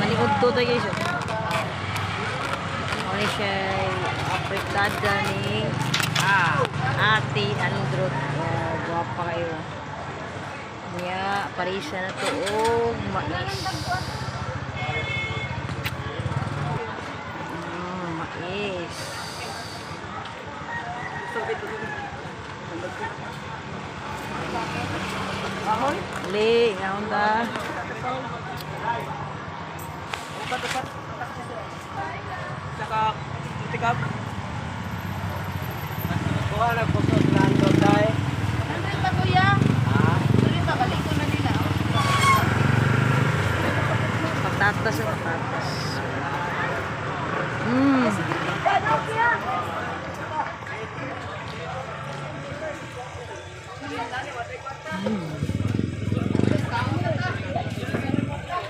Malikod to tayo guys. Ano siya apritada ni Ate Androt. Guwapa kayo. Niya, parisa na to. Oh, mais. Mais. Uli, ngayon ta. Upat. Saka tikap. Kuha na po sa nando tayo. Ano yung kuya? Ano yung babalik ko na nila? Patatas at patatas. Ano kuya?